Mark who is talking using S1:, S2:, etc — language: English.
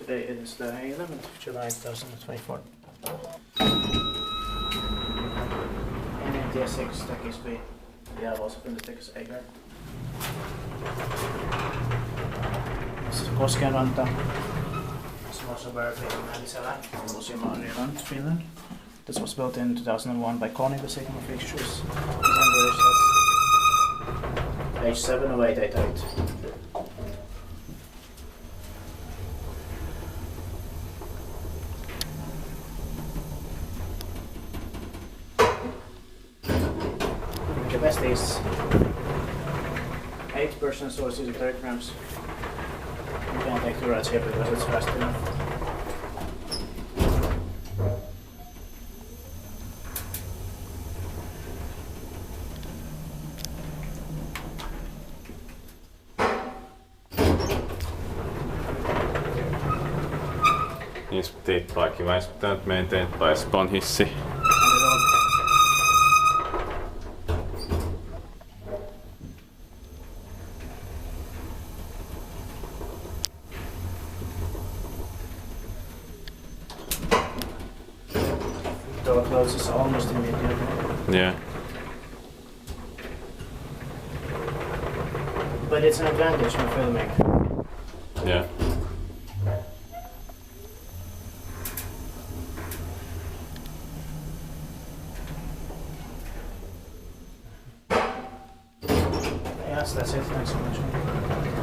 S1: Today it is the 11th of July 2024. Hemmintie 6 Takisby. Vi har också funnit ägare. This is Koskenranta. This was a bird in Mäntsälä, modernized, Finland. This was built in 2001 by Kone, the signal fixtures. Page 70888. The best is 8% sources of 30 grams. You can take 2 rides here because it's fast enough.
S2: Inspiteetpaakin väistytään, että meidän teetpaa Espoon hissi.
S1: Door closes almost immediately.
S2: Yeah.
S1: But it's an advantage when filming.
S2: Yeah.
S1: Yes, that's it. Thanks so much.